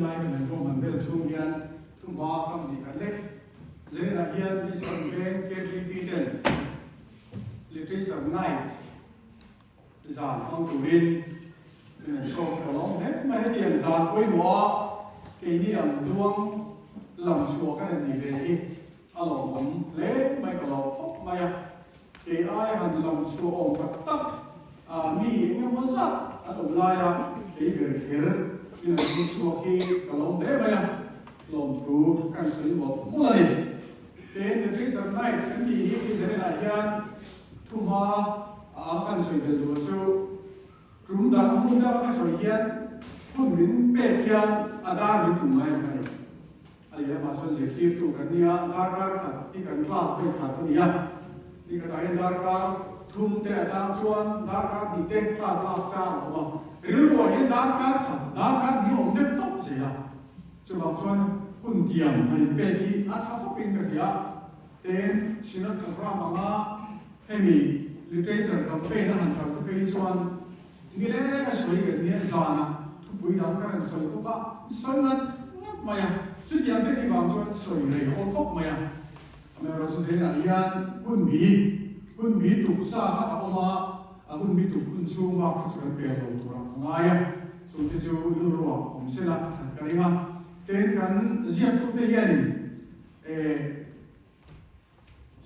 lai kan ko man bel sung hian thu ma kam di kan le zena hian ni sam be ke tri ten litri sam nai zan hong tu rin so ko long he ma he tian zan poi mo ke ni am duang lam suo kan ni ve hi alo hom le mai ko lo phok mai ya ke ai han lam suo om tak mi nge mon sa alo la ya ke ber kher ni suo ke ko long le mai ya lom thu kan sui mo mo la ni ke litri sam nai kan ni hi zena hian thu ma kan sui be lo chu chúng ta muốn ra các sợi dây phun miếng bê thiên ada bị tụm ngay này, anh em mà xuân sẽ tiếp tục cái nia dar dar khát đi cái classไปkhátตัวเนี้ยนี่ก็ได้dar darทุ่มแต่สามส่วน dar dar ดีเต็ม class รับจ้างหรอหรือว่าเห็น dar dar ขด dar dar มีองค์เด็กตบเสียจะบอกส่วนคุณเตรียมมันเป็นที่อัศวินเป็นกันเดียเต็มชินักกรามังอ่ะให้มีลิเทเชอร์กับเป็นอาหารกับเป็นส่วนนี่แหละก็สวยกันเนี่ยจานะทุกปีเราก็สวยทุกก็สวยนั้นงัดมาอย่างชุดอย่างที่บางส่วนสวยเลยโอ้ครบมาอย่างอเมริกาสุดท้ายนะยันคุณมีถูกสร้างขึ้นมาคุณมีถูกคุณชูมาขึ้นสู่เปลี่ยนตัวเราของอะไรสุดที่จะรู้ว่าผมเชื่อละกันเลยมาเป็นกันเสียทุกที่ยัน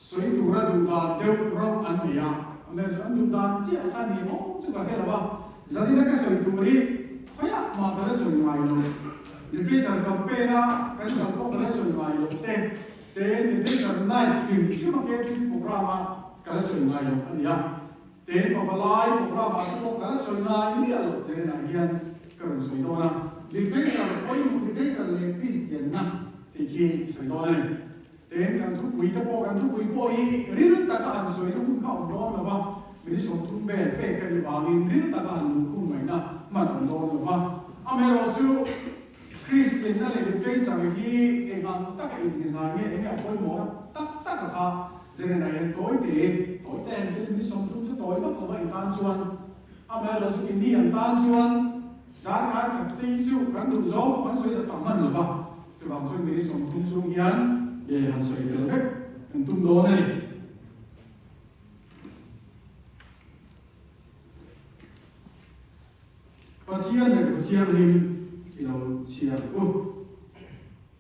สวยตัวเราดูดานเดียวเราอันเดียวอเมริกันดูดานเสียอันนี้มั้งสุดท้ายแล้วว่าjadi nak kesal itu beri, kaya makna kesal mai lo. Jadi saya kampena kan kampung kesal mai lo. Jadi saya naik tim, cuma kita program kesal mai lo, ya. Jadi pembalai program itu kesal mai ni lo. Jadi nakian kesal itu na. Jadi saya lepis dia na, tiki kesal itu na. Jadi kan tu kui poi, real tak ada kesal itu pun kau doa apa. Ini suatu bed kan dibangin real tak ada hukum mana mana doa apa. Amerosu Kristen na le depends ang di emang tak ini nanya ini apa mau tak kah jadi nanya toy ini suatu toy apa kau ikan cuan. Amerosu ini yang ikan cuan darah ketika kan tu jauh kan sudah taman apa. Sebab ini suatu sungian ya han sudah terlebih untuk doa ni. Patian lim ilo siap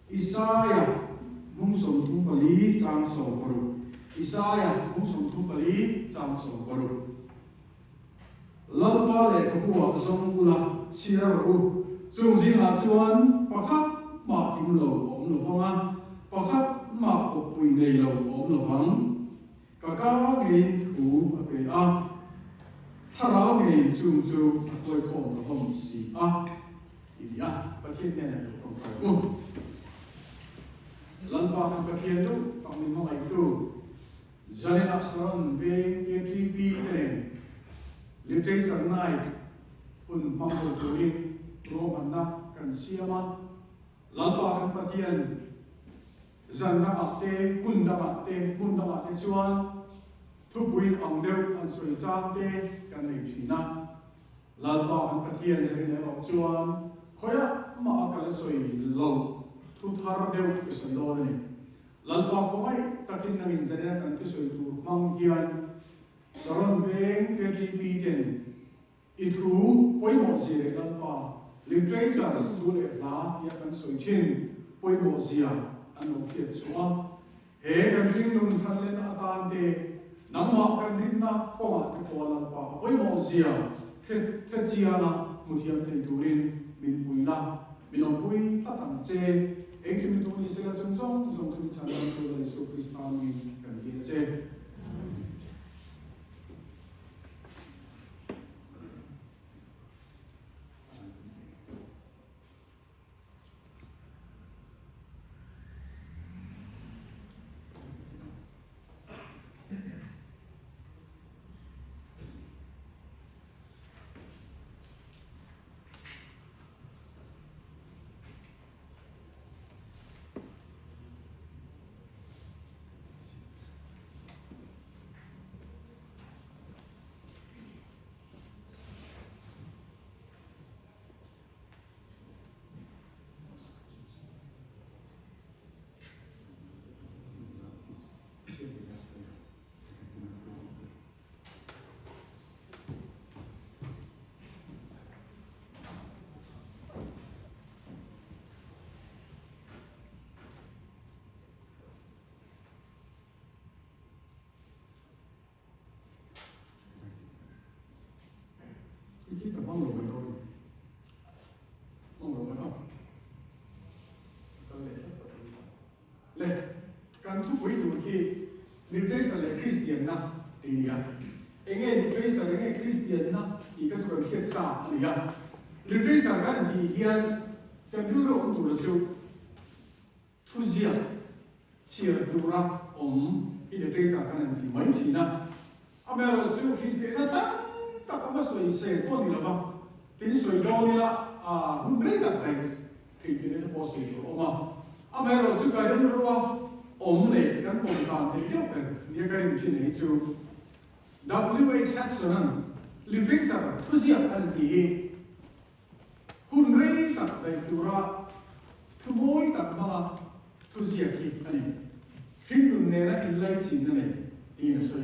Isaya mungsum tung pali jang so baru Isaya mungsum tung pali jang so baru lampa le kapua kasong ula siap zung zing la chuan pakhat ma kim lo om lo fanga pakhat ma ko pui nei lo om lo fang kaka ngein thu ape a thara ngein chung chu tôi không có hồng gì thì phát hiện này là không phải lần qua thằng phát hiện lúc tao mình nói itu jadi aksaran VKTP này lihat sang naik pun mampu turin romana kan siapa lần qua thằng phát hiện dân đã ate kun đã ate chuan thu buin ông đều ăn sôi giang tê kan này chỉ na lalpa ang patian sa rinero chuan khoya maakal soi lo thu thar deu sa lo ni lalpa ko mai takin nangin zana kan tu soi tu mang hian saron veng KGP ten ithu poimo zire lalpa literature tu le la ya kan soi chin poimo zia ano kiet suwa he kan ring nun san len atan te nangma kan rin na ko ma ko lalpa poimo zia cái chia là một thiên thầy tu lên mình bùi la mình làm bùi tất cả chế anh khi mình tu đi sẽ là sung sung sản phẩm của đời sống Christian mình cần gì chế quấy tụ khi military sa le Christian na thì nia enge military sa enge Christian na thì cái số cái sa nia military sa cái thì hiền cái lưu lượng tụ là số thu diệt chia tụ ra military sa cái thì mấy thì na à mà rồi số khi phải nó tắt các cái sợi xe con đi là bao cái sợi đau đi là hôm nay gặp này thì phải nó bỏ sợi đồ mà à mà rồi số cái đó nó này cái bộ phận thì nhiều cái những cái gì này chú WH Hudson liên kết ra thu diệt anh thì hôm nay gặp này tụ ra thu mối gặp mà thu diệt thì anh khi mình nghe là in lại xin này thì nó sẽ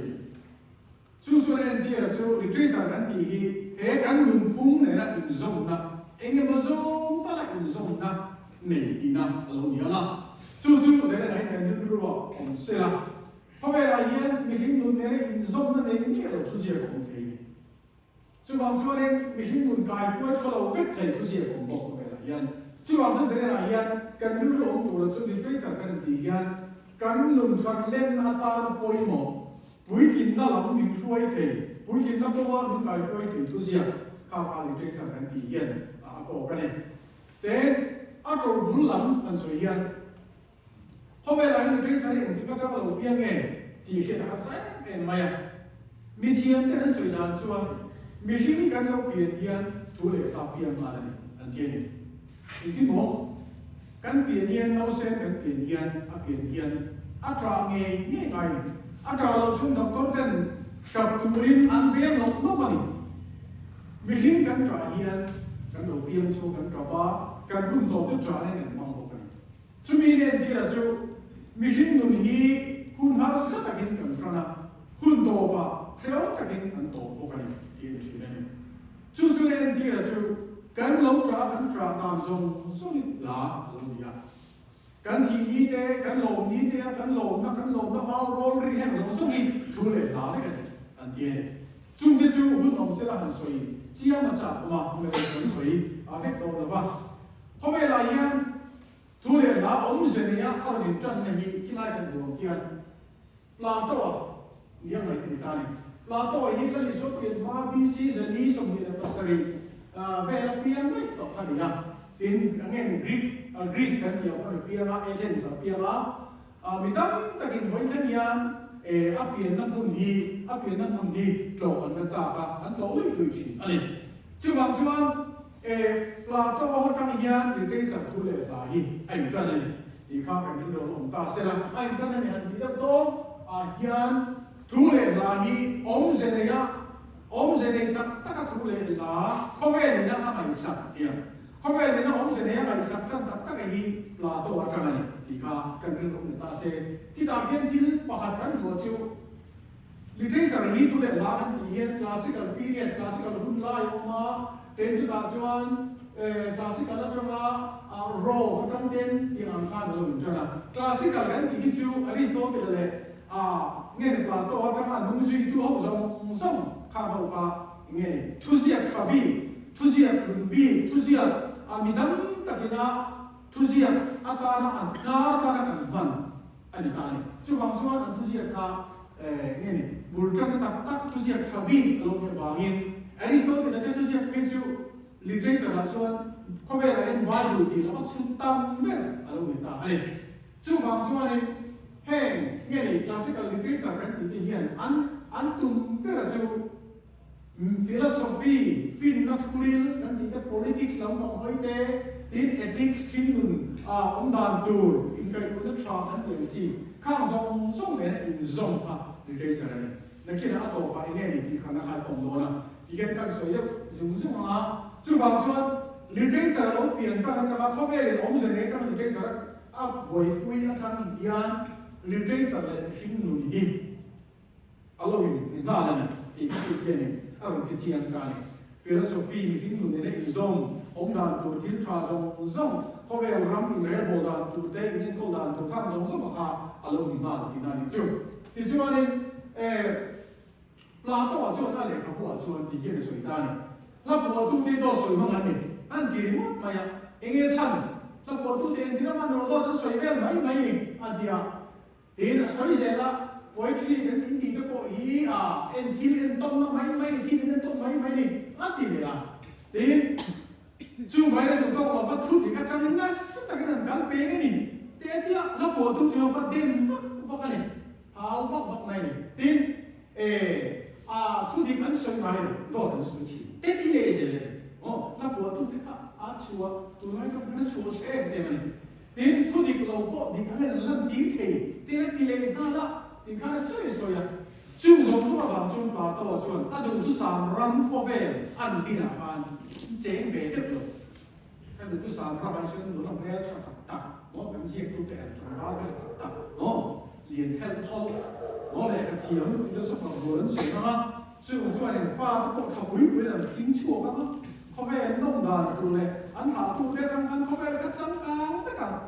chú số này thì là số liên kết ra anh thì hệ cái mình cũng này là in zoom na anh em mà zoom ba là in zoom na này thì na lâu nhiều na chú đấy là cái những cái đồ ông sẽ là hôm nay là hiện mình muốn này in zoom na này cái là thu diệt ông thấy chú bằng số này mình muốn cái quay thâu lâu vết cái thu diệt ông bọc cái là hiện chú bằng thế là hiện cái những cái ông tụ là số liên kết ra cái thì hiện cái lùn tròn lên na ta nó bôi mỏ bụi kín nó làm mình xuôi thì bụi kín nó cóว่าmình cái xuôi thì thu diệt cao liên kết ra cái thì hiện có cái này thế ở chỗ bún lắm anh suy hiện hôm nay là những cái sai lầm thì các cháu đầu tiên nghe thì khi đã sai em mày mi thiên cái nó suy đoán xuân mi khi cái nó biến hiện thủ lệ tạo biến mà này anh kia này thì một cái biến hiện nó sẽ cái biến hiện tra nghe nghe ngay tra lâu xuống đọc tốt cái cặp tụ rin ăn biến lộc nó mà mi khi cái tra hiện cái đầu tiên số cái tra ba cái rung tổ cái tra này mong bộ cái chú mi nên kia là chú mi khi nụ hi hun har sắc cái cái cái hun tổ ba theo cái cái tổ bộ cái kia chú này chú nên kia là chú cái lâu tra tam song số là lâu ya cái thì như thế cái lồng như thế cái lồng nó hoa rô ri hay là số gì chú lệ là cái anh kia chú cái chú hun ông sẽ là hành suy chia mà chặt mà người hành suy hết đồ rồi ba hôm nay là hiện thu lệ là ông sẽ này ở bên trong này khi này cái đồ kia là to như vậy thì ta này là to hiện cái lý số tiền mà BC sẽ đi xong thì là sari về là piang đấy to cái gì à tiền nghe Greece cái nhiều cái piang là Athens piang là mình đâm cái cái vấn đề này áp biển nó cũng đi chỗ anh cái sao cả anh chỗ lưỡi gì anh chứ bằng chứ là tôi có trong hiện thì cái sản thu lệ là gì anh cái này thì khác cái điều ông ta sẽ là anh cái này anh chỉ được tốt hiện thu lệ là gì ông sẽ này tất cả thu lệ là không phải là ai sạch kia không phải là ông sẽ này ai sạch trong tất cả gì là tôi cái này thì khác cái điều ông ta sẽ khi ta hiện thì bảo hành cái đồ chú lý thuyết sản thu lệ là anh hiện classical period classical hun lai mà đến chúng ta chọn classical là trong role trong tên tiếng Anh khác là trong là classical cái thì chú Aristotle nghe được Plato trong là nung duy tu hậu dòng khác hậu cả nghe thu diệt chuẩn bị mình đâm cái na thu diệt ta na cái bản anh ta này chú bằng số anh thu diệt cả nghe này buổi trong ta thu diệt chuẩn bị lúc này vào nghiên Aristotle là thu diệt cái chú literature là số có vẻ là em vài điều thì nó bắt sung tâm biết ở đâu người ta này chú bằng số này hey nghe này classical literature cái thì hiện anh tung biết là chú philosophy fin natural cái thì cái politics làm bằng hơi thế đến ethics fin ông đàn tour in cái của nước sao cái thì gì khác dòng này in dòng ha literature này nên khi nào tổ cái nghe thì khả năng khai thông đó là thì cái sợi dùng chú bằng số literature nó biến ra cái mà không phải là ông sẽ này cái literature với quy cái Indian literature là hình nụ gì alo mình nói là thì cái này ở cái chuyện cái philosophy hình nụ này zong ông đàn tu kiến pha zong không phải là ram in real bộ đàn tu đây nên câu đàn tu khác zong mà khác alo mình nói thì chú này Plato ở chỗ nào để các bộ chỗ thì cái sợi ta này là bộ tu tiên đó sợi mà này anh thì mất mà anh nghe chăng là bộ tu tiên thì nó mà nó đó sợi về mấy này anh thì đến là xoay rẻ là với khi đến những gì cái bộ ý em khi lên tông nó mấy khi lên tông mấy đi ắt thì là đến chú mấy là đúng không mà bắt thút thì các trong nó rất là cái làm gắn bế cái gì thế thì nó của tôi theo phát đêm vắt cái này vắt này đến thút thì vẫn xoay máy được đó là sự chỉ thế thì là gì nó của tôi cái chùa tôi nói trong cái chùa sẽ để mà đến thu thịch lầu bộ thì cái này là lần tí thì tỷ lệ ha là thì cái này soi à chung giống số vào chung vào to chuẩn ta đủ thứ sàm rắn khó về ăn đi là ăn chế về được rồi cái đủ thứ sàm ra bài xuân nó làm nghe cho tập nó cảm giác tu tệ trong đó cái tập nó liền theo thâu nó lại cái thiểm thì nó sẽ phòng vừa đến sửa nó chung số này pha cái bộ thầu quý với là kính chùa các nó khó về nông đàn tu này ăn thả tu đây trong ăn khó về các chân cao tất cả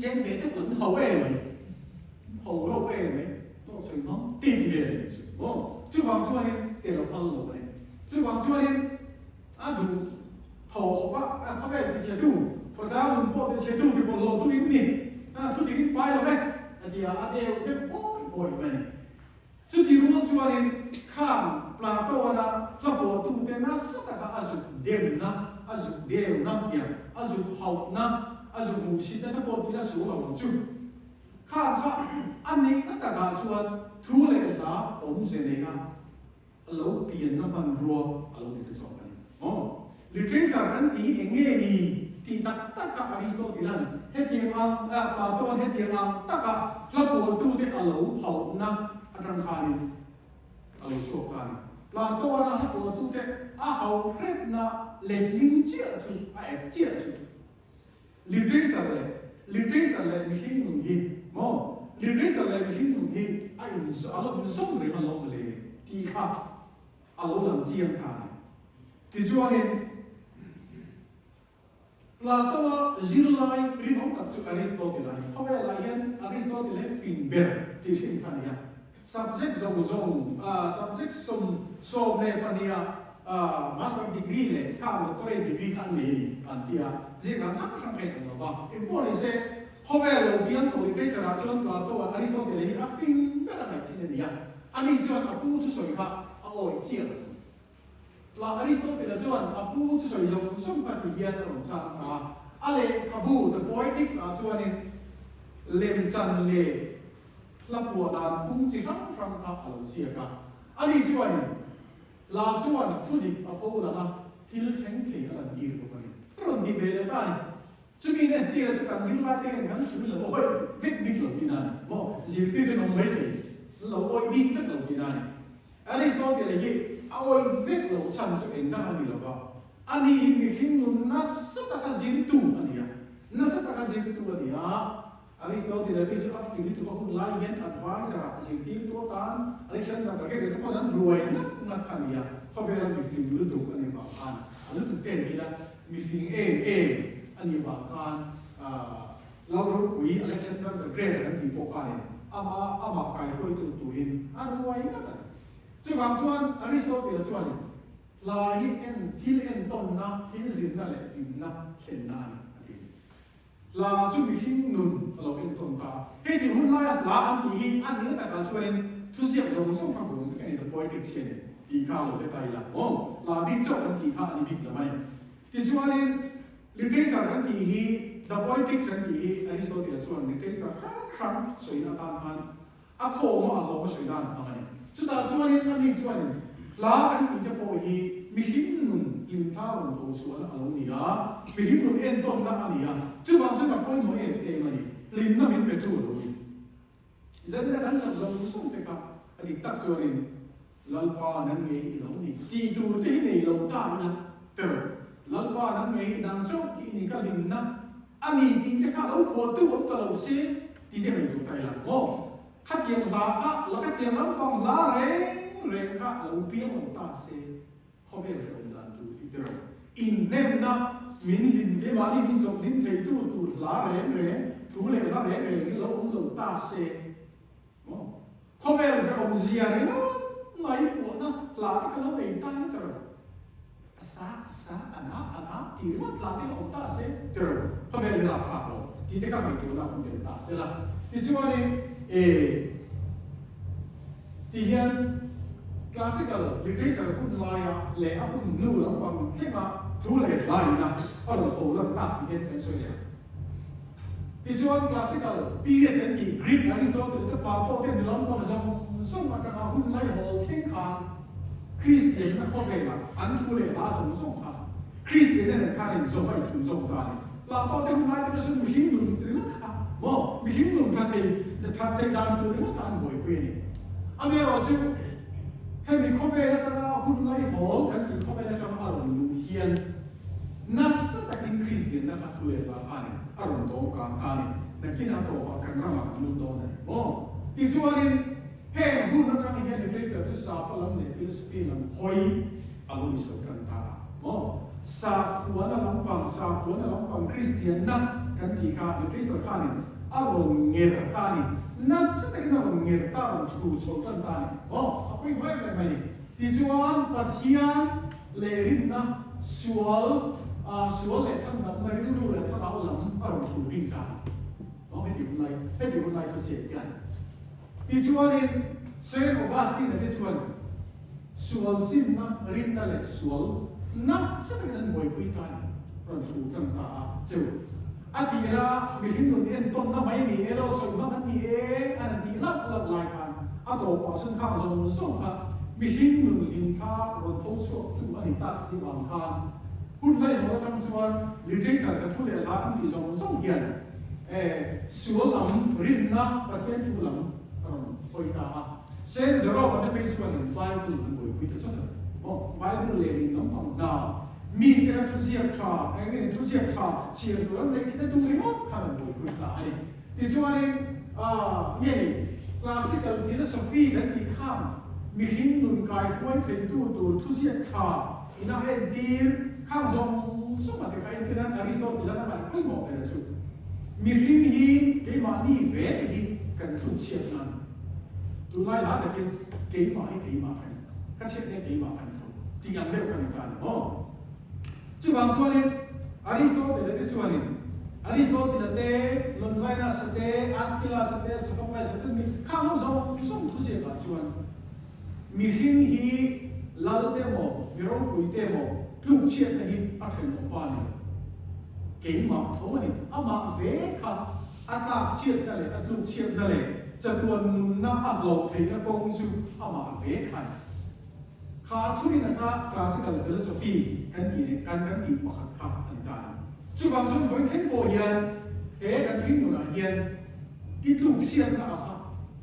trên về tức là hậu về mày hậu về mày tôi sẽ nói đi thì về đấy chứ còn cho nên để nó phân lỗ này chứ còn cho nên đủ hậu có về thì sẽ đủ còn ra mình bộ thì sẽ đủ thì còn lỗ tôi im đi tôi chỉ biết bài rồi đấy thì đều biết ôi vậy này chứ thì đúng không cho nên khám là tôi là bộ tu tên nó rất là azu đêm na azu đều na bia azu hậu na azu mù xịt nó bộ thì là số là một chút khám anh ấy tất cảส่วนthu lệ là ông sẽ này na lâu tiền nó bằng rùa lâu để số này literature anh ý nghe đi thì tất cả Aristotle hết tiếng Anh Plato hết tiếng Anh tất cả là bộ tu thì lâu hậu na anh khai lâu số khai Plato là bộ tu thì hậu hết na lên linh chia chứ chia chứ literature là mình hình dung gì literature là mình hình dung gì anh alo mình sống để mà lòng lệ thì khác alo làm chiang khai thì cho nên Plato zero line rin ông tập sự Aristotle này không phải là hiện Aristotle phim bè thì sinh khai này subject zong subject som này pania master degree le ka doctorate degree kan me antia je kan ta sang kai kan ba important se hovel lo bian to le tra chon ka to Aristotle hi afin bera na tin ya ani chon apu tu soi ba oi chia la Aristotle chon apu tu soi zong som fa ti ya ro sa ale kabu the poetics a chon in lem chan le la pu dan phung chi ram ka alo sia ka ani chon là chuan thu đi ở phố là thiếu thánh thì là nhiều của mình rồi thì về là ta chứ mình này thì là sự cảm giác là cái ngắn thứ là ôi viết biết lòng kia này mà chỉ biết cái nông mấy thì là ôi biết viết lòng kia này Aristotle là gì ôi viết lòng sẵn sự ảnh năng anh là vào anh ấy mình khi nó rất là cái gì tu anh ấy nó rất là cái gì tu anh ấy Aristotle là cái sự áp phí tu có không lai hiện advice là gì tiêu tu tan Alexander cái cái tu có rồi nó khăn yaเขาเวลามีฟิงฤดูอันนี้ว่าการฤดูเก่งที่ละมีฟิงอันนี้ว่าการเรารู้ปุ๋ยอเล็กซานเดอร์เกรดอันนี้พวกเขาเนี่ยอามาไกลคุยตัวอินรวยก็ได้ซึ่งบางส่วนอริสโตเติลส่วนลายที่เอ็นต้นนะที่สินนั่นแหละที่นับเส้นนั่นลาจุมีหิ้งนุ่นเราเอ็นต้นตาเฮ้ยที่หุ่นลายลาอันที่อันนี้แต่การส่วนทุกสิ่งเราส่งมาบุญไอ้ตัวโพลิติกเช่นตีข้าวได้ไปละลาบินจบกันตีข้าวอันนี้บิดละไหมที่ส่วนนี้ลิเทศกันตีฮีดับโพลิติกสันตีฮีอริสโตเติลส่วนลิเทศครั้งสวยนาตานพันอะโคมาอะโลมาสวยด้านอะไรสุดท้ายส่วนนี้อันนี้ส่วนนี้ลาอันที่จะโพฮีมีหิ้งนุ่นอินท่าวันตัวส่วนอารมณ์นี้มีหิ้งนุ่นเอ็นต้นนั่นอันนี้จุดบางส่วนแบบโพลิโมเอ็นมันนี่ลิมนั่นเป็นเป็นตัวตรงนี้จะได้การสับสนส่งไปกับอันนี้ตัดส่วนนี้lalpa nan me hi lo ni ti tu te nei lo ta na per lalpa nan me hi dang so ki ni ka lim na ani ti te ka lo ko tu ko ta lo se ti te mai tu tai la kha tiang la kha tiang la fong la re ka lo pi lo ta se kho ve re on dan tu ti per in nem na min lin ke ma ni min so din thei tu la re tu le la re ni lo on lo ta se kho ve re on zia re no mấy của nó là cái nó đầy tay nó rồi sa ana thì mất là cái ông ta sẽ rồi có vẻ là khác rồi thì cái các vị tu nào cũng để ta sẽ là ที่ช่วงนี้ที่เห็นคลาสสิคลิเทเรเชอร์คุณลายเล่าคุณนู่นแล้วบางที่มาดูเล่ลายนะเอาเราโทรแล้วตัดที่เห็นเป็นส่วนใหญ่ที่ช่วงคลาสสิคปีเรียนเป็นที่กรีกอริสโตเติลกับปาโตเป็นล้อมความจำส่งมาจากคุณลายหอลเท่งคานคริสเตียนนักข้อเวลาอันทุเรศลาส่งค่ะคริสเตียนเนี่ยการเห็นส่งไปถึงส่งได้ปาโตเป็นคุณลายเป็นส่วนมิหิมลุนถึงนะคะมิหิมลุนทัดเลยทัดเลยดันตัวนี้ทันบ่อยเพื่อนอเมริกาจูให้มีข้อเวลาจะคุณลายหอลกันที่ข้อเวลาจะมาลงลุเฮียนนัสตักินคริสเตียนนะครับทุเรศลาคานอารมณ์โตกลางการในที่นั่งโตกันร่างกายลุนโตเนี่ยที่ช่วงนี้เฮ้คุณนักการเงินเรื่องจะสาพลังในฟิลิปปินส์หอยอารมณ์สุขันตาสาหัวนั่งฟังสาหัวนั่งฟังคริสเตียนนักกันที่ข้าในที่สุดข้านี่อารมณ์เงียบตานี่นัสแต่ก็อารมณ์เงียบตาอารมณ์สุขันตานี่เอาไปไว้แบบไหนที่ช่วงปัจจัยเลรินนะส่วนเลสันแบบไม่รู้เลยสันเอาหลังอารมณ์สุขันตาให้ดีคนไหนตัวเสียกันที่ช่วงนี้เซนออกมาสติในที่ส่วนสิ่งนั้นรินนั่นแหละส่วนนักสักนั้นบ่อยคุยกันตอนสู่จังตาเจ้าอาทิตย์ละมีหินหนุนเอ็นต้นน้ำไม่มีเอโลส่งมามันมีเองอันนี้ลักลายกันอาตัวปอซึ่งข้าวส่งส่งค่ะมีหินหนุนลินท่ารถตู้ช่วงตัวอันนี้ตัดสิบวันกันคุณได้หัวจังส่วนหรือที่สัตว์ทุเรียนละอันที่ส่งเย็นส่วนหลังรินนะประเทศทุหลังโอยตาเส้นจะรอมันจะเป็นส่วนไบเบิลมันบ่อยพิจารณาไบเบิลเรียนน้องทำดาวมีการทุเรียนชาเองทุเรียนชาเชียร์ตัวนั้นเลยคิดได้ดูเลยมั้งทำบ่อยพิจารณาอันนี้ที่ช่วงนี้เนี่ยคลาสสิคฟิโลโซฟีกันที่ข้ามมีหินนุนกายห้วยเป็นตัวทุเรียนชาอินาเอ็นดีข้ามส่งสมัติใครที่นั่นอริสโตเติลนั่นอะไรก็บอกเลยสุดมีหินฮีเกี่ยมานี่เวทีกันทุเรียนนั้นตัวไล่ละแต่เกี่ยมาให้เกี่ยมากันก็เช็คได้เกี่ยมากันที่ยังเร็วกันกันจุดบางส่วนนี้อริสโตเติลที่ส่วนนี้อริสโตเติลเตลอนไซนัสเตอัสกิลาสเตสฟอกไลสเตมีข้ามส่งทุเรียนกันส่วนมีหินฮีลาลเตโมมีรูปุยเตโมทุเรียนนี้อักเสบปานนี้เกี่ยมาทั้งวันนี้อามาเวค่ะอาตาเชียร์นั่นแหละทุเรียนนั่นแหละจะตัวนุนน่าอัดลงถึงกองสูอามาเวกันข้าทุกนี่นะครับคลาสสิคฟิโลโซฟีกันกี่เนี่ยกันกี่ปากข้าอันนี้จุดบางส่วนคนเช่นโบเฮียนกันทิ้งอยู่นะเฮียนที่ถูกเชียร์นะ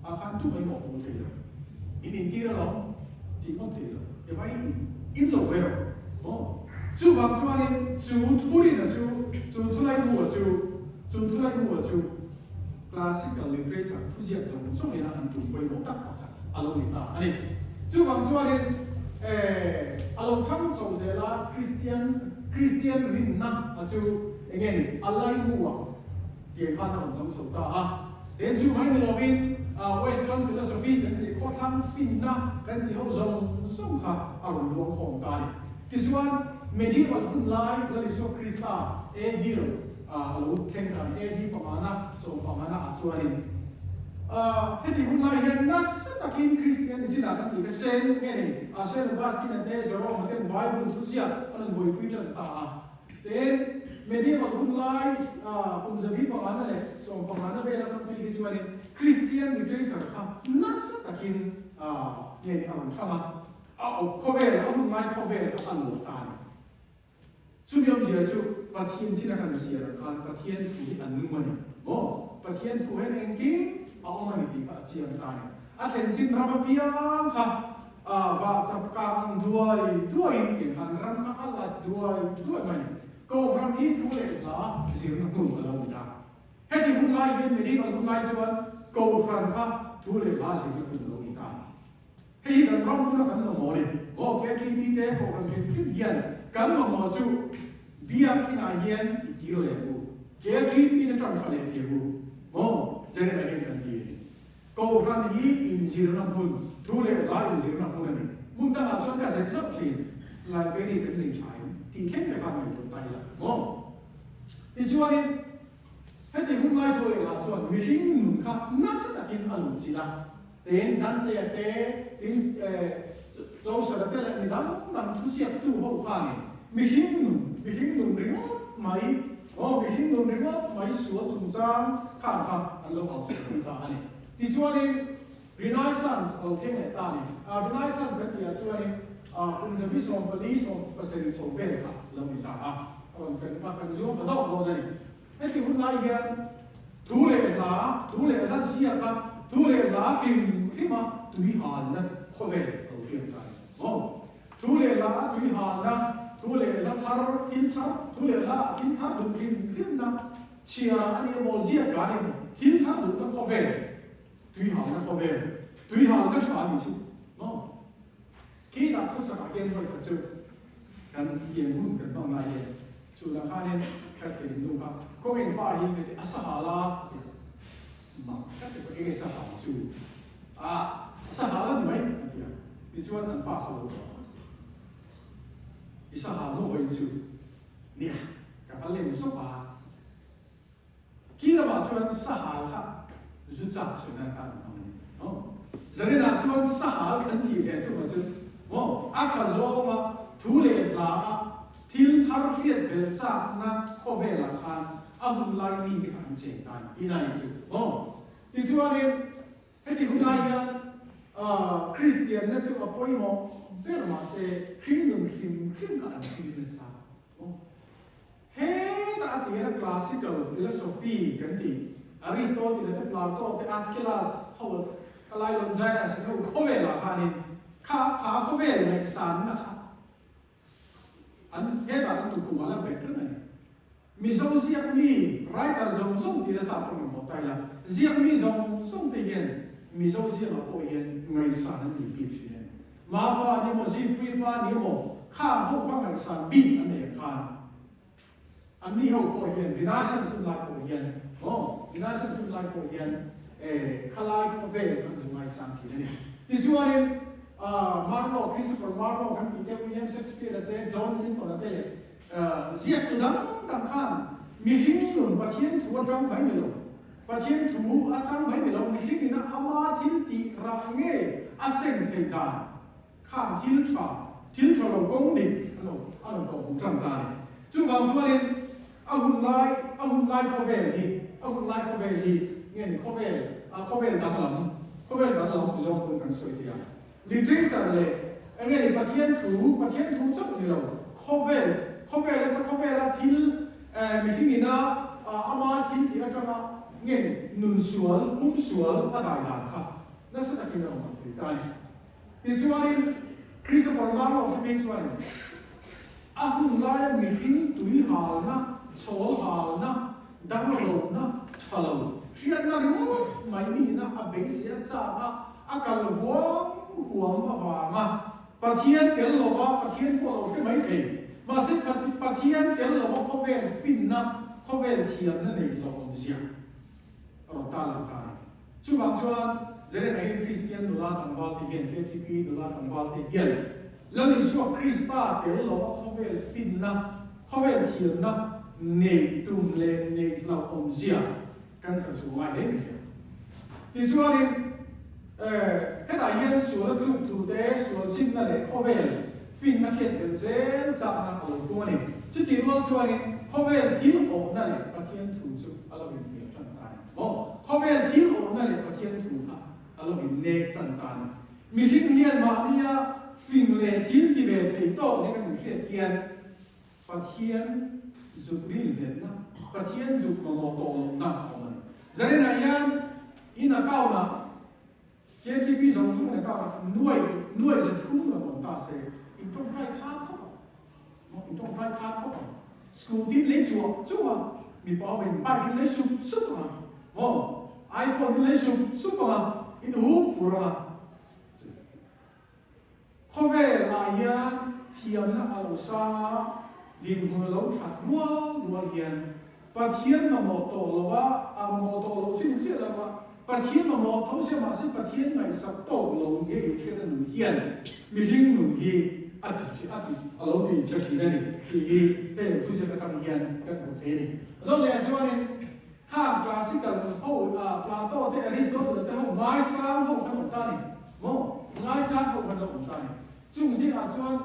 อาคารทุกไม่บอกผมเลยอินที่เราที่มันที่เราแต่ว่าอินโลเวลจุดบางส่วนนี้จุดทุเรียนนะจุดทุเรียนหัวจุดทุเรียนหัวจุดคลาสสิคลิเทเรเชอร์ทุเรียนส่งเนี่ยอันถูกไปบอกตักอารมณ์นี้อันนี้จุดบางส่วนนี้อารมณ์ทั้งสองเสียละคริสเตียนรินนะจุดอย่างนี้อะไรมัวเกี่ยวกับอารมณ์สองสุดตาเดี๋ยวจุดไม่มีเราวินเวสต์ฟิโลโซฟีกันที่ข้อทั้งฟินนะกันที่เขาส่งค่ะอารมณ์รวมของกันที่ส่วนเมดิวัลคุณไลน์และส่วนคริสต์เอดีลเราเช่นกันเอดีประมาณนั้นส่งประมาณนั้นส่วนนี้ให้ที่คุณไลน์เห็นนัสตักินคริสเตียนที่นั่นที่เป็นเซนเนี่ยนี่เซนบาสตินเตสโรมันเป็นไบเบิลทุกอย่างอันนั้นบ่อยคุยกันตาแต่เมดิวัลคุณไลน์คุณจะมีประมาณนั้นเลยส่งประมาณนั้นเวลาต้องไปที่ส่วนนี้คริสเตียนมีคริสต์ครับนัสตักินเนี่ยนี่อันนั้นทำมาข้อเวลาคุณไลน์ข้อเวลาอันหมดตาสุดยอดเจ้าจุประเทศที่นักการเมืองการประเทศที่อันนู้นมันประเทศที่เห็นเองกินเอามันดีกว่าเชียงรายอาเซนซินราบเบียงค่ะว่าสับการด้วยเกี่ยวกับรัฐนักอะไรด้วยมันก็ทำที่ทุเรศละเสียงนุ่มเราไม่ได้ให้ที่คุณไล่เป็นไม่ดีกว่าคุณไล่ชวนก็ทำค่ะทุเรศละเสียงนุ่มเราไม่ได้ให้ที่เราต้องรู้กันหน่อยแค่ที่พี่เด็กของเราเป็นที่เย็นกันมาหมดจู่เบียร์ที่ไหนเย็นอีกทีเลยกูแค่ที่พี่เด็กทำอะไรที่กูเดินไปเห็นกันดีก็ทำยี่อินซีร์น้ำพุนทุเรศละอินซีร์น้ำพุนนี่มุนตั้งแต่ส่วนการเสพสับสินลายเป็นอีกหนึ่งชายที่เข้มไปทำอยู่ตรงไหนล่ะที่ช่วงนี้ให้ ให้ที่หุ้นไล่ตัวเองส่วนมีทิ้งหนุนครับน่าสนกินอารมณ์สิละเต็นดันเตะทิ้งโจสระเตะมีดังทุเสียตู้หัวข้านี่มีทิ้งหนุนเรื่องไหมมีทิ้งหนุนเรื่องไหมสวนถุงจางข้างครับอันเราเอาสุดตาเนี่ยที่ช่วงนี้ Renaissance เอาเท่าไหร่ตาเนี่ยRenaissance กันที่ช่วงนี้คุณจะมีส่งผลิตส่งเปอร์เซ็นต์ส่งเวลครับเรามีตาเป็นมาเป็นช่วงกระโดดเลย ให้ที่คุณนายเห็นทุเรศละเสียกันทุเรศละกินที่มาตุยหานนะเขาเวรเอาเรื่องกันทุเรศละตุยหานนะทุเรศละทารทิ้งทารทุเรศละทิ้งทารดูกินนะเชียร์อันนี้โมเสียกันนี่ทิ้งทารดูนะเขาเวรตุยหานนะเขาเวรตุยหานนะชาดิสิกี่นักเขาสักเกณฑ์ไปกันจุกันเยี่ยมหุ่นกันต้องนายเยี่ยมสุดท้ายเนี่ยแค่ถึงดูครับก็เห็นป้าเห็นเป็นอาสาลามาแค่เป็นเอกสารจูสหรัฐไหมที่ส่วนนั้นป้าเขาบอกอิสหาโนเวนจูเนี่ยกับอะไรมุสบากี่ระบาดส่วนสหรัฐจุดจับส่วนนั้นกันจะเรียนส่วนสหรัฐกันที่เรียนทุกวันจุดอาคาโจมาทุเรศลาทิลทาร์เฮียเบลซ่านะข้อเวลาคันอาหุ่นไล่มีที่ทำเช่นกันที่ไหนจุดที่ช่วงนี้ให้ที่คุณนายคริสเตียนนั่นจุดอภัยมั้งเบอร์มาเซ่คริมกันคริมซ่าเฮ้ยแต่ที่เราคลาสสิคอลฟิโลโซฟีกันที่อริสโตติเลส์พลาโตเตอัสคิลัสเขาก็ไล่ลงใจนะสิ่งที่ข้อเวลาคันนี้ขาข้อเวลาไม่สั่นนะครับอันเฮ้ยแต่อันตุกุมาแล้วเบ็ดเลยมีส่งเสียงมีไรแต่ส่งที่จะสับมันหมดไปละเสียงมีส่งไปเห็นมีส่งเสียงเราไปเห็นไม่สั่นมีปีบเสียงมาฟ้านี่มันสิปีฟ้านี่มันข้ามพวกว่าไม่สั่นบีอันนี้ข้ามอันนี้เขาไปเห็นวินาศสุดท้ายไปเห็นวินาศสุดท้ายไปเห็นขลายเขาเวลทั้งสมัยสั่นที่นี่ที่ส่วนนี้มาร์โลคริสโตเฟอร์มาร์โลทั้งที่เจ้าวิลเลียมเชกสเปียร์เต้จอห์นลินตันเต้เสียตุนังดังข้ามมีหินหนุนปะเทียนถูอัตรังไม่มีหรอกปะเทียนถูอัตรังไม่มีหรอกมีหินนะอามาทิลติรังเงอาเซนเทดานข้ามทิลทราเรากงดิอันนั้นก็คงจำได้จู่บางส่วนนี้อาหุ่นไล่เขาเวลีเงี้ยเขาเวลดังหลังจงเป็นกันสวยดีอ่ะลิทริสันเลยอันนี้ปะเทียนถูจับนี่เราเขาเวลแล้วก็เขาเวลทิลมีที่นี่นะอามาทิลที่อาจารย์เงี้ยนุนสวนมุ้งสวนอะไรต่างครับนั่นสุดท้ายเรามาคุยกันที่ส่วนนี้คริสโตเฟอร์มาร์โลที่เป็นส่วนนี้อาหุ่นไล่มีหินตุยหาลนะโฉหาลนะดังโลนะทะลุเชื่อนั่นไม่มีนะอาเบสเสียจ้านะอากาศห่วงมาปะเทียนเกลโลวะปะเทียนพวกเราที่ไม่เองมาสิปะเทียนเกลโลวะเขาเวลฟินนะเขาเวลเทียนนั่นเองเราเสียเราตาช่วงจะได้ในคริสเตียนดูแลทางวัลติเกนKTPดูแลทางวัลติเกนแล้วในช่วงคริสต์เกลโลวะเขาเวลฟินนะเขาเวลเทียนนะเนตุมเลนเนเราเสียกันสักส่วนไม่ได้ที่ส่วนนี้ให้ได้เห็นส่วนกลุ่มตัวเด็กส่วนสิ่งนั้นเขาเวลฟินนักเรียนเป็นเซลจากนักเรียนตัวนี้จุดที่ว่าส่วนนี้เขาเวลทิ้งออกนั่นแหละประเทศถูกสุดอะไรเป็นเรื่องต่างๆเขาเวลทิ้งออกนั่นแหละประเทศถูกอะไรเป็นเรื่องต่างๆมีทิ้งเฮียนมาเนี่ยฟินเลยทิ้งที่เวทีโต้เนี่ยก็มีเฮียนประเทศจุดนี้เด่นนะประเทศจุดมาโมโตลงนะของมันจะได้นายยันอินาเก้านะKTP สองทุ่งเนี่ยก็หน่วยจะทุ่งละคนตาเสียอีกต้องไล่ข้ามเข้าสกูที่เล็กชัวมีป้าเป็นป้าที่เล็กสุดมาiPhone ที่เล็กสุดมาอีกหูฟูระเขาเวลาเยอะเทียนอาลูซาดินหัวเราชัดรัวเย็นปะเทียนมาโมโตละว่าโมโตละสิ่งเสียละว่าปะเทียนมาโมโตเสียมาสิปะเทียนในสัตว์โตลงเยอะแค่นั้นเย็นมีลิงหนุ่มที่อัดเราดีจะคิดได้ที่ทุกสิ่งก็ทำเย็นกันหมดเลยเราเลยส่วนนี้ถ้า ข้ามคลาสสิกกันโอ้ปลาโตเตอริสโตเตอร์แต่ว่าไม้ซ้ำเขาขนมตานี่โม่ไม้ซ้ำเขาขนมตานี่จุ่มที่อาจารย์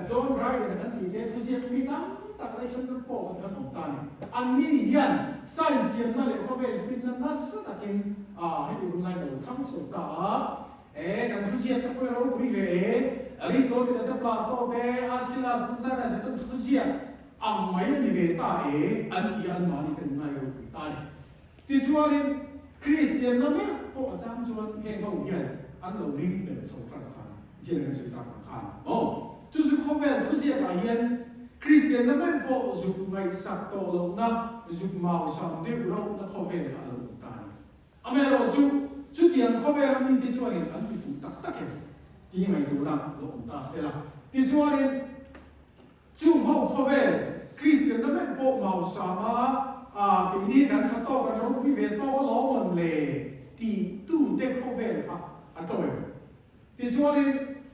จอห์นไรท์กันนั่นเองทุกสิ่งมีตั้งแต่อะไรฉันก็บอกกันขนมตานี่อันนี้ยันไซน์เสียงนั่นเลยเขาเป็นฟินนั่นนั่นสักกินให้ดูง่ายเลยทั้งสุดตากันทุกสิ่งก็เป็นรูปริเวณอริสโตเตอร์แต่ปลาโตเตอาสกิลาสกุนซาร์จะต้องทุกสิ่งอันไม่ได้เวตาอันที่อันมานี่เป็นง่ายรูปตานี่ที่ชวนคริสเตียนนั่นเนี่ยพวกอาจารย์ชวนเองเขาเขียนอันเราลิงก์เป็นสงครามเจริญสุดตาขันโอ้ทุกสิ่งเขาเป็นทุกสิ่งอะไรยันคริสเตียนนั่นไม่พอจุดไม่สักตัวลงนะจุดมาสัมเดียวเราแล้วเขาเป็นขันเราตายอเมริกาจุดยังเขาเป็นมันที่ชวนอันที่ฟุตตักเองที่ไม่ดูนะเราตาเสียละที่ชวนจุดเขาเป็นคริสเตียนนั่นไม่พอมาสัมทีนี้กันเขาโตกันรู้พิเวทโตก็ล้อมันเลยที่ตู้เด็กเขาเป็นครับอันตัวที่ชวน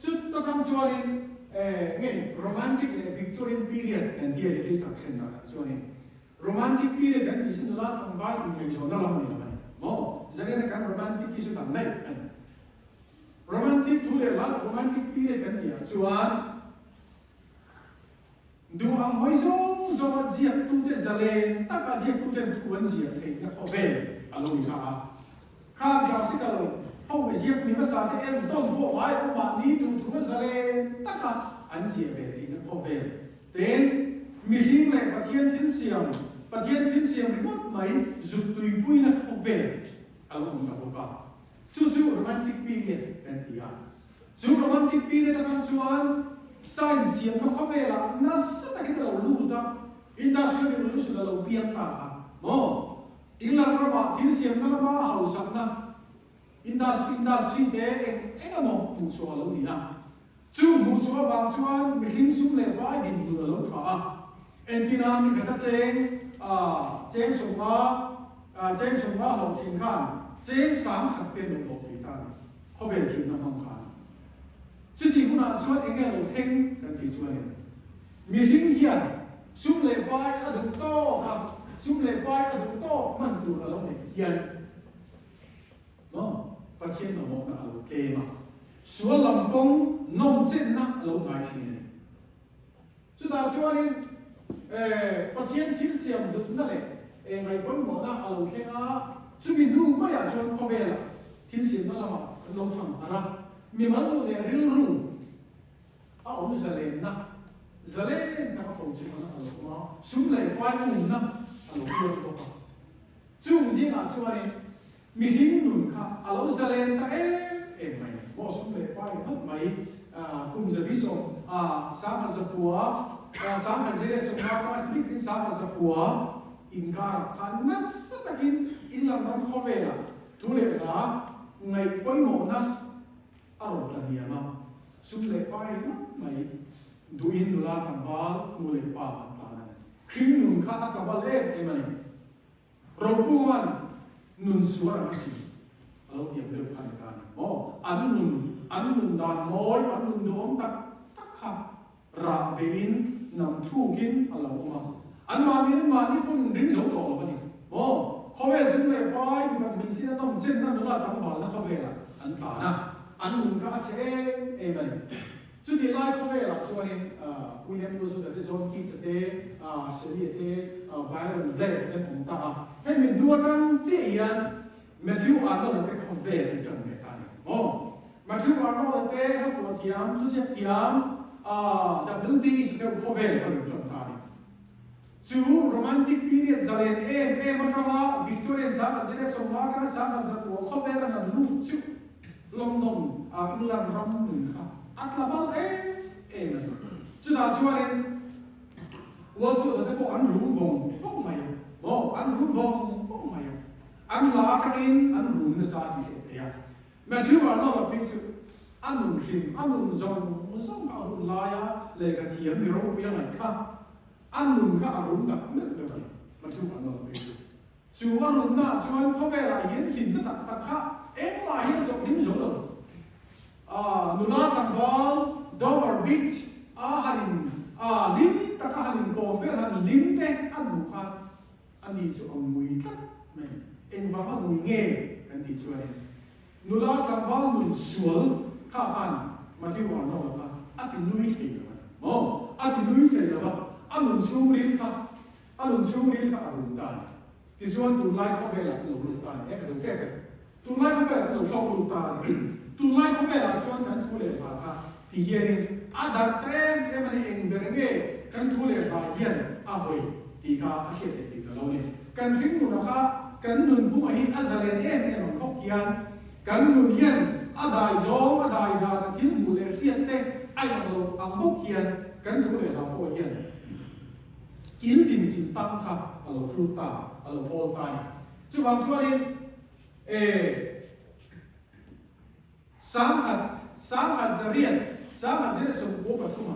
จุดต้องทำชวนเนี่ยโรแมนติกเลยวิกตอเรียนพีเรียดอันที่เรียกสักเส้นนะชวนโรแมนติกพีเรียดอันที่สุดละทำบ้านอินเดียชวนนั่นละมันนี่ละโม่จะเรียกกันโรแมนติกที่สุดทำไหนโรแมนติกทุเรศละโรแมนติกพีเรียดอันที่ชวนดูอันหอยส่งสวัสดิ์ตู้เดซาเลนตักเสียตู้เดนทุนเสียเองนะเขาเป็นอารมณ์นะข้ามคลาสสิกเลยเขาไปเสียมีภาษาที่เอ็นต้นพวกไว้อุบัตินี้ดูทุนซาเลนตักอันเสียเป็นที่นะเขาเป็นเป็นมีหิ้งเลยประเทศทิ้งเสียงหรือว่าไม่จุดตุยปุยนะเขาเป็นอารมณ์นะพวกเขาจู่โรแมนติกพีเรียดเป็นที่อ่ะจู่โรแมนติกพีเรียดทั้งชวนไซน์เสียงมันเขาเป็นละนั่นสักที่เรารู้ตั้งอินดัสทรีเรวิลูชันเราเปลี่ยนตาโม่อิงลังระบาดที่เสียงมันมาเอาสักนะอินดัสทรีเดเองก็มองมุสวาเราดีนะจู่มุสวาบางส่วนมีหิ้งสุ่มเลยว่าดินดูเราถูกอ่ะเอ็นที่นั่นมีกระดาษเจงส่งมาเราทิ้งกันเจงสามขัดเป็นเราทิ้งกันเขาเป็นทิ้งน้ำมันกันจุดที่คุณอาชวนเองเราทิ้งกันที่ชวนมีหิ้งเหี้ยสุ่มเลยไปอดุโตครับสุ่มเลยไปอดุโตมันดูเราเนี่ยเหี้ยเนาะประเทศเราบอกนะเราเกมาส่วนลำกงน้องเจนนะเราหมายถึงสุดท้ายชวนประเทศที่เสียงดุนั่นแหละไงคนบอกนะเราเก่งอ่ะสุดที่ดูไม่อยากชวนเขาไปละที่เสียงนั่นละมาลงช่องอะไรมีมันเนี่ยเรื่องรู้เอาไม่ใช่เลยนะจะเล่นแต่ก็คงจะมาเอาลูกมาสุ่มเลยไปอุ่นนะเอาลูกเยอะกว่าสุ่มจริงอ่ะชวนมีหิ้งหนุนค่ะเอาลูกจะเล่นแต่ไม่บอกสุ่มเลยไปนั่นไม่กุมจะพิสูจน์สามพันสัปวะสามพันเจริญสงครามมาสิบสามพันสัปวะอินการขันนัสตะกินอินลำดับข้อเวลาทุเรศนะในไปหมดนะอารมณ์ตันเดียมาสุ่มเลยไปนะไม่ดูอินดูลาทังบาลนูเลปาบันตานันคริมนุนข้าตะบาลมันเราพูดมันนุนสวรรค์สิเราเทียบเรื่องพันกันอันนุนดานมอยอันนุนดวงตักขับราเบินนำทูกินอะไรออกมาอันมานี่คนริมสงต่อแล้วนี่เขาเวซึ่งเลยไปมันมีเส้นต้องเส้นนั่นนู่นละทังบาลแล้วเขาเวละอันฐานะอันนุนข้าเช่มันสุดที่ไล่เขาไปละส่วนวิลเลียมรู้สึกที่โซนที่จะเตะเฉลี่ยเตะไบรอนเดย์เป็นของตาให้มันดูกันเจียนแมทธิวอาร์โนลด์เป็นเขาเวรจังเลยกันแมทธิวอาร์โนลด์เป็นเขาตัวเทียมทุกอย่างเทียมWB สเป็นเขาเวรจังกันจู่โรแมนติกพีเรียดจะเล่นมันก็มาวิกตอเรียนสามารถจะส่งมากันสามารถจะตัวเขาเวรนั้นลุกจู่ลงนมอิงแลนด์รัมนุนครับอัตบาลมันจุดอาชวนว่าจุดแต่พวกอันรู้วงฟงไม่อันรู้วงฟงไม่อันลาคันอันรู้ในสาธิตเดียแม้ที่ว่าเราเป็นสุดอันรู้หิมอันรู้จงมันส่งเขารู้ลายเลยกระเทียมมีรูปยังไงครับอันรู้ก็อันรู้กับเมื่อเดียวกันแม้ที่ว่าเราเป็นสุดจู่ว่ารู้น่าชวนเขาไปอะไรเห็นหินนั่นตักข้ามาเห็นจบหินจบเลยนุนาตังวอลดอร์บิชฮันลิมตะข้าฮันโกเฟฮันลิมเตอันบุคคลอัน anh đi chỗ ông mùi cắt mày em vào mùi nghe anh đi chỗ này nô la thằng vào mình xuống khá ăn mà tiêu vào nó là anh thì nuôi thì mà anh thì nuôi thì là anh mình xuống đến khá anh mình xuống đến khá anh ta thì xuống tụi lai không về là tụi ta em phải cái tụi lai không về là tụi không tụi ta tụi lai không về là xuống cái tụi lệ phá thì hiện ada tem em anh em về nghe cái tụi lệ phá hiện hồi thì cả phát hiện thì cả lâu này cần phím của nó khác cần luôn cũng ấy azalen em bằng khóc kian cần luôn hiện đại gió đại đà thiếu mù lệ hiện đây ai bằng lâu bằng khóc kian cần thu lệ là khóc hiện kiến tình tăng khác ở lâu fruit ta ở lâu bol ta chứ bằng số đi sáng hạt giờ riêng sống bố bạc thu mà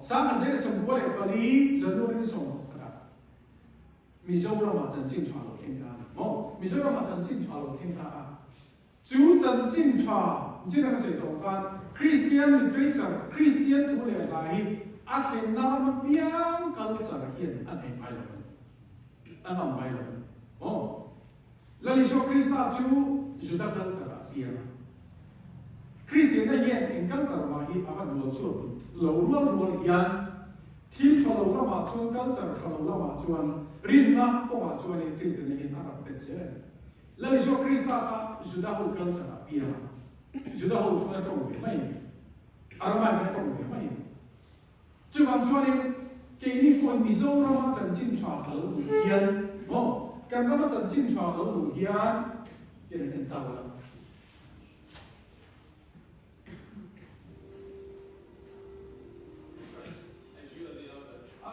sáng hạt giờ sống bố để quản lý giờ nuôi sống Mizo mà chân chính trả lời thiên ta, Mizo mà chân chính trả lời thiên ta, chú chân chính trả, chỉ là cái gì tổng quan, Christian literature, Christian thu lệ lại, ác hiện nào mà biếng cái sản hiện anh em phải làm, anh làm phải làm, là lý do Christa chú Juda cái sản biếng, Christian này hiện cái sản mà hi anh nói chuyện, lâu lâu hiệnทีมชาวเรามาชวนกันสารชาวเรามาชวนรินนะก็มาชวนในคริสต์ในอินทาร์เป็นเช่นแล้วในช่วงคริสต์ก็จุดาหูกันสารพิยาจุดาหูชวนตรงไหนไม่อารมณ์ไม่ตรงไหนไม่จุดบางส่วนนี้เกี่ยนี่คนมิโซเรามาจันจินชาวเราดูเฮียนกันก็มาจันจินชาวเราดูเฮียนเกี่ยนี่เท่าแล้ว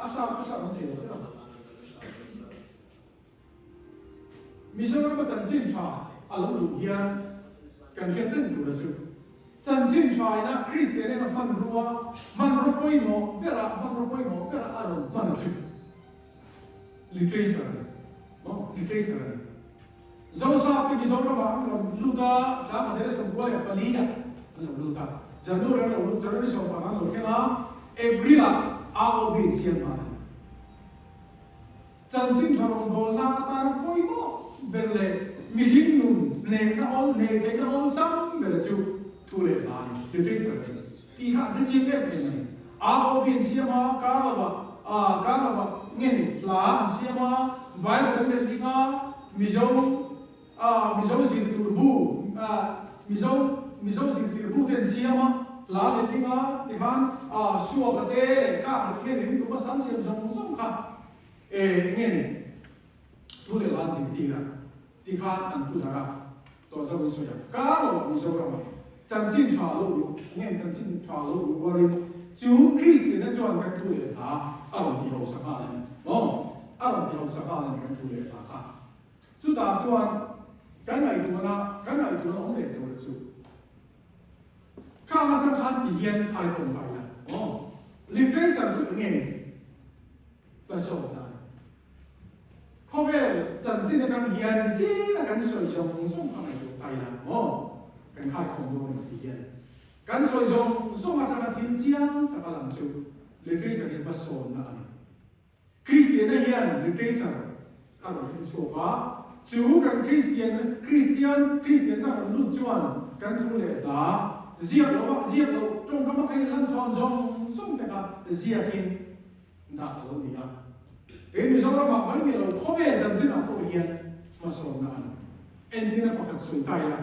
asal nanti misalnya macam cinta alam dunia kan kita ni tu dah cuba cinta ina Kristen ni man rupai mo pera alam man cuba literature literature jauh sampai misalnya macam luta sama dari semua yang paling luta janur ni semua orang luta April AOB siapa? Jangan orang bola tanah koi mo belle mihin nun na on sam berju tule bani. Jadi seperti tiga dicipet begini. AOB siapa? Kalau ini lah siapa? Baik belle tiga misal sinturbu dan siapa? Lalu Tuhan suatu ketika ini tu pasal siapa kah ini tu le lanjut Tuhan antu darah tu sahaja saja kalau misalnya jangan selalu ini jangan selalu orang Jew Kristen Tuhan kan tu le alam tiada sekarang alam tiada sekarang kan tu le sudah Tuhan kan itu orang le tuข้ามาทำคันเยียนไทยตรงไปละลิมเทนสั่งสุดเงี้ยประสบได้เขาเวลจันทร์ที่ในการเยียนจีและการสวยชมส่งทำไมตรงไปละการขายของตรงนี้เยียนการสวยชมส่งมาทางทิ้งเชียงตะการหลังสุดลิมเทนสั่งเยียนประสบนะคริสเตียนเยียนลิมเทนสั่งการหลังสุดว่าจูกันคริสเตียนนั่นรุ่นจวนกันทุเรศละเจียเราตรงกับมาเป็นลันซอนส่งแต่ก็เจียกินน่าเราเนี่ยเป็นมิสเราไม่มีเราเขาเป็นจันทร์ที่เราโอยมาส่งนั่นเอ็นที่นั่นประคับสุดท้ายละ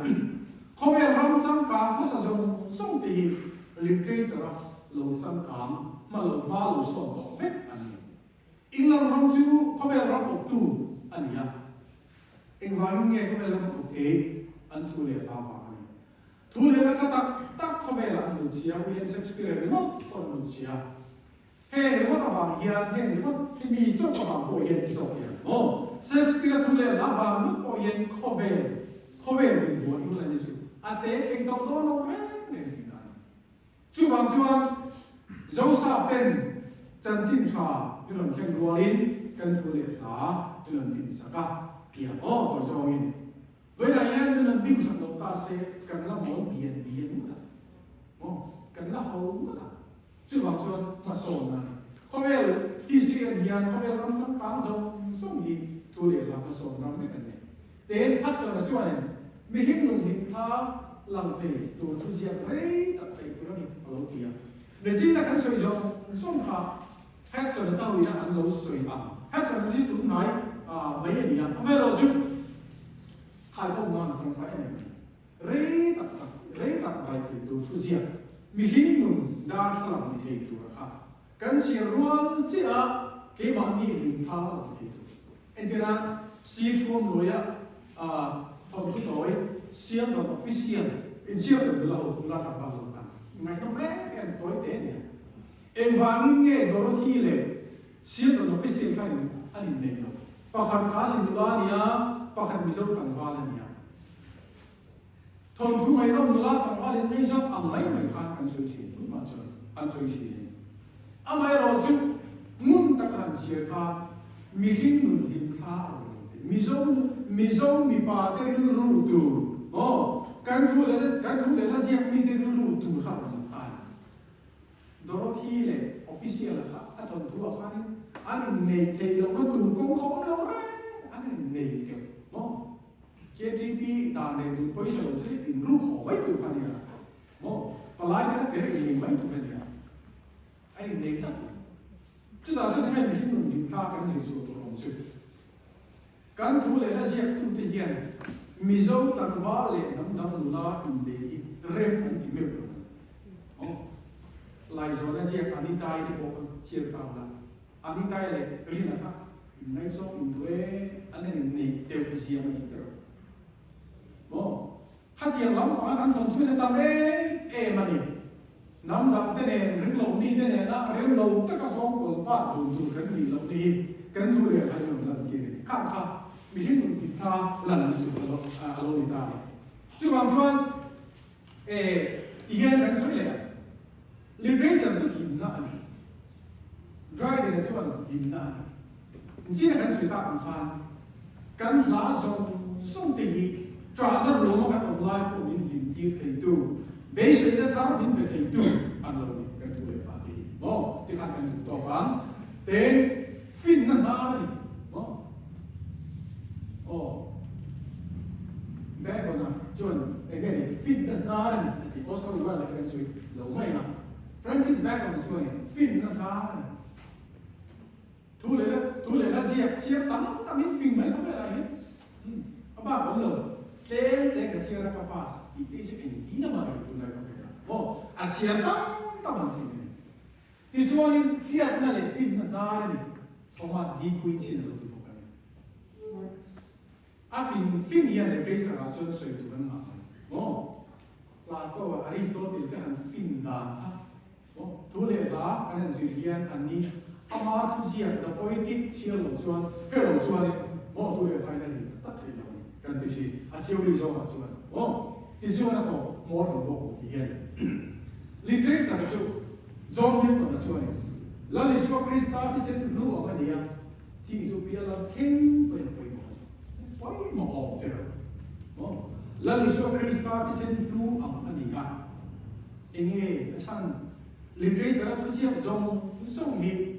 เขาเป็นรำสังกัดเขาส่งที่ลิมเทสระเราสังกัดมาเราส่งต่อเวทอันนี้อิงเรารำจูเขาเป็นรำออกตูอันนี้อิงวายุเนี่ยเขาเป็นรำออกอันทุเรศตาฟ้าทุเรศก็ตักเขาเป็นรำลุเซียวิลเลียมเชคสเปียร์เนาะคนลุเซียเฮ้ยว่าตะวันเฮียเนี่ยว่าที่มีเจ้าของโปรเย็นที่ส่งเฮียเชคสเปียร์ทุเรศละบางโปรเย็นเขาเป็นหัวอิงเลยนี่สุดอาเต้เองต้องโดนเอาเว้ยเนี่ยจุบังเจ้าสาวเป็นจันทินชาอยู่หลังเชียงรัวลินกันทุเรศละอยู่หลังดินสกัดเกี่ยวตัวจงอินเวลาเย็นอยู่หลังดินสกัดตาเสกันละหมดเบียนมุดกันละเขามุดจุบังมาส่งนะเขาเป็น history and yan ko may ram sang kang song ni tuli la ko song ram ne kan ne ten at sa chuan mi hin lung hin tha lang pe tu tu sia rei tak pe ko ni alo tia ne chi na kan soi song kha hat sa ta wi na an lo soi am hat sa ji tu nai mấy anh em không biết rồi chứ hai con ngon trong phải này rei tập bài thì tu tu diệt mi hin mùng đa sa làm thì tu ra khác cần chỉ ruộng chỉ cái bạn đi linh thao là thì tu anh thấy là si chuông rồi thông tin nói xiêm là official in xiêm là tập bao lâu cả ngày hôm nay em tối đến nè em vang nghe đó thì lệ xiêm là official cái anh này rồi pakhat kha sinulania pakhat mizo tangwalania thon thu mai rom la tangwalin mai zo amai mai khan kan soi chi ma so an soi chi amai ro chu mun ta kan sia kha mi hin nun hin kha mizo mi pa te ru tu kan thu le la sia mi te ru tu kha ta do hi le official kha aton thu kha ni anh này thì là nó tù công khó đâu đấy anh này kiểu không KTP đàn này mình bây giờ sẽ tìm lúc khó mấy tù phần này không và lại cái thế thì mình mấy tù phần này anh này chắc chứ là sẽ hay mình mình pha cái gì số tù không sự cái thứ này là việc tù tự nhiên mình dâu tận hóa lệ nắm là in để rem anh tìm hiểu không lại rồi là việc anh đi tay thì bộ chia tao là anh đi tay này cái gì nữa ngay số mình thuê anh ấy này đều có gì mà chỉ được, không? Hát tiền lắm mà anh không thuê nên tao đấy, mà đi, nắm đầm thế này, rừng lồng đi thế này, nó rừng lồng tất cả con của bạn dùng cái gì lồng đi, cái thu để hay dùng lần kia, khác, mình hiểu được thì ta lần dùng alo đi ta, chứ bằng phân, hiện đang xuất hiện, liên kết sản xuất hiện lại. Gai để là chuyện gì nữa, chỉ là cái sự tạo thành cái lá sông thì trả nó rồi nó phải online của mình tìm kiếm cái tu, bây giờ nó tháo mình về cái tu, anh nói cái tu là gì, thì hắn cái tổ bán, tên phim nó đi, bé còn là chuyện cái này phim nó đi, thì có sao gọi là cái sự lâu mấy năm, Francis Bacon nói phim nó đi. Thu lệ là chia tắm hết phim mấy không phải là hết, ba vẫn lờ, thế để cái chia ra papas, ít chứ anh đi nào mà tụi này không phải là, chia tắm hết phim này, thì cho nên khi anh nói là phim nó ra này, Thomas D. Queen xin được tụi cái này, phim hiện tại bây giờ là cho sợi tụi nó Plato, Aristotle cái hàng phim đàn ha, thu lệ là cái này sự hiện anh đi ama thu diệt là poetic siêu lồng xuân cái lồng xuân này thu lệ thay này tất cả là cần cái gì thiếu lý do mà xuân thì xuân là có một đồng bộ thì hiện lịch sử sản xuất do những con là xuân là lịch sử Christa thì sẽ lưu ở cái gì thì Ethiopia là khen về một một thế là lịch sử Christa thì sẽ lưu ở cái gì anh nghe sang lịch sử sản xuất siêu dòng gì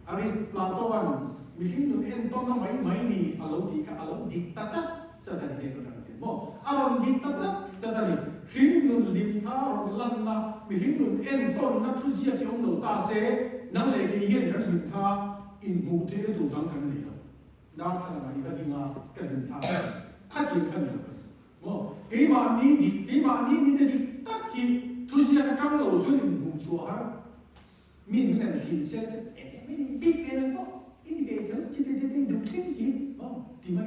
Aristotle mình hiểu được em tôi nó mấy ni alo đi ta chắc cho ta đi cái đó mo alo đi ta chắc cho ta đi hiểu được lim thao rồi lần là mình hiểu được em tôi nó thu chia thì ông đầu ta sẽ nắm lấy cái hiện cái lim thao in mù thế đủ tăng cái này đó đang thằng này cái gì mà cái lim thao khác gì cái này mo cái bạn ní đi tất kỳ thu chia cái cam đầu xuống mù chùa ha mình cái này hình sẽ mình biết cái này không? Ini dia chỉ để đúng thế gì? Thì mấy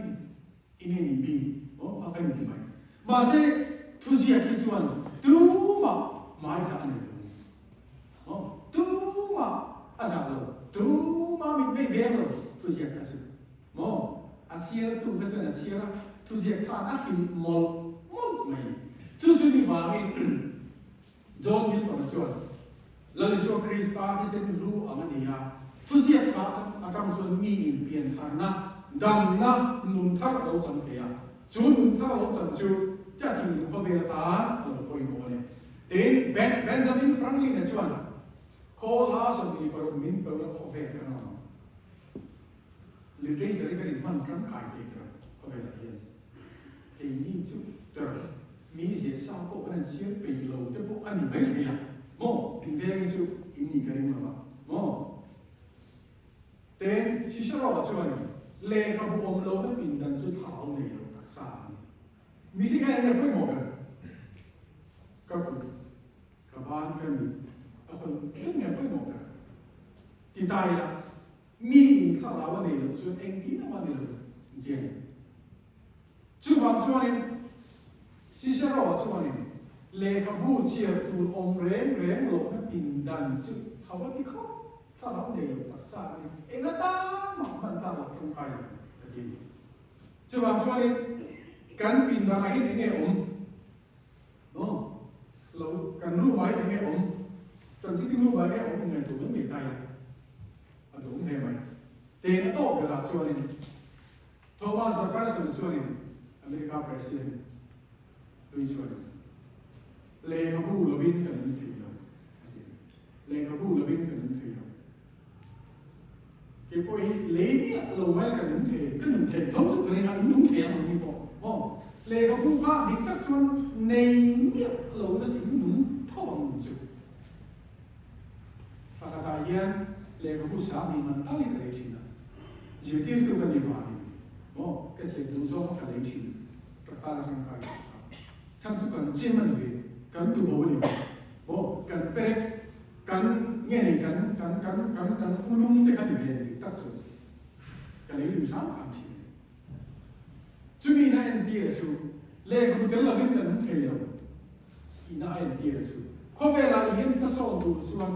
ini bị apa ini thì mấy mà sẽ thu gì cái chuyện tu mà ra này tu mà ra rồi tu mà mình bị về rồi thu gì cái sự Asia tu cái chuyện Asia thu gì cái anh thì một mấy tu suy đi vào mình John biết còn chuyện là lịch sử Christa thì sẽ lưu ở nơi nào thu diệt khá akan xuân mi in biển khả na đầm na nung thắc đấu chân kia chú nung thắc đấu chân chú cha thì nung có về ta ở bồi bồi này đến Benjamin Franklin này chuan call ha xuân đi vào mình vào nó có về cái nào le dei sa ka ni man kan kai te tra ko be la yen ke ni chu tra mi se sa ko an sia pe lo te po an mai te ya mo in de chu in ni ka ri ma ba mo ten si sha ro chu ani le ka bu om lo na pin dan chu thao nei lo ka sa mi ti ka ne ko mo ka ka ku ka ban ka mi a ko ne ko mo ka ti dai la mi in sa la wa nei lo chu en ki na wa nei lo je chu ba chu ani si sha ro chu ani le ka bu chia tu om reng lo na pin dan chu ha wa ti kho sa la nei lo ka sa ni e ga ta ma man ta la chung kai ta ki chu ba chu ani kan pin da mai ni nge om no lo kan ru mai ni nge om kan si ki ru mai nge om ngai tu ngai tai a do ngai mai te na to ga la chu ani Thomas Jefferson chu ani America president lui chu ani le ka bu lo vin kan ni thi lo le ka bu lo vin kan ni thi lo ke ko hi le ni lo mai kan ni thi kan ni thi thau su kan na ni thi ma ni ko oh le ka bu ka dik tak chuan nei ni lo na si nu thong chu sa ka ta yan le ka bu sa ni man ta li ka le chi na je ti tu kan ni ba ni oh ke se du so ka le chi ka ta la kan ka chang su kan jin man ni kan tu bo ni oh kan pe kan nghe ni kan ulung te kan ni tak su ka le ni sa ka chi chu mi na en ti chu le ku te la vin kan the lo ina en ti chu ko ve la yen ta so tu suan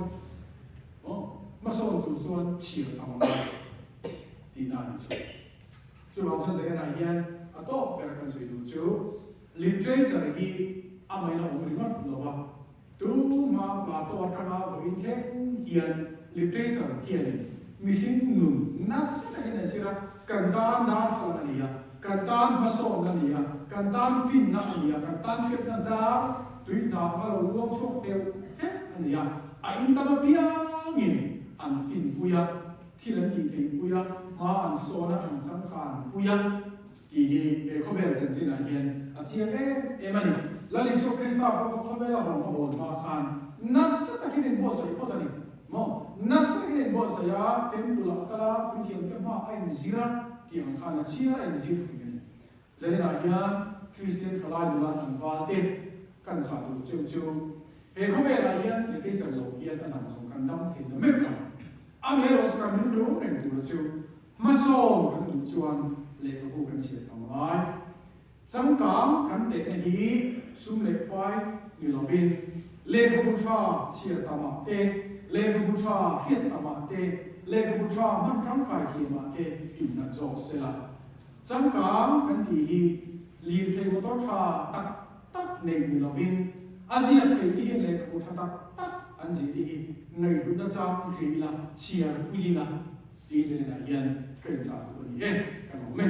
oh ma so tu suan chi ta ma ti na ni chu chu long san ze na yen a to pe kan sui du chu literature gi a mai la ong ri ma lo ba tu ma ba to ta na vo in chen hian literature hian mi hin nun nas ta hin sira kan da na sa na ni ya kan tan ma so na ni ya kan tan fin na ni ya kan tan phep na da tui na ma lo luang sok teu he ni ya a in ta ma pia ngin an fin puya thilan ni thei puya ma an so na an sang khan puya ki e ko ber chen sin a hian a chiang e mani la li so krista ko ko be la ma bon ma khan nas ta kin bo sai ko ta ni mo nas ta kin bo sai ya tem tu la kala pi kiam ke ma ai zira ti ang khan a chia ai zir fu ni zai na ya christian khala lu la an ba te kan sa du chu chu e ko be la ya le ke sa lo ya ta na so kan dam the na me ma a me ro sa min do ne tu la chu ma so kan du chuan le ko ku kan sia ta mai sang kam kan te na hi sum le pai ni lo bin le ko bu tha sia ta ma te le ko bu tha hiat ta ma te le ko bu tha man kam kai ki ma te in na zo se la sang kam kan ti hi li te mo to tha tak tak nei ni lo bin azia te ti le ko bu tha tak tak an ji ti nei ru na chang ki la chia pu li na ti je na yan kan sa ko ni kan mo me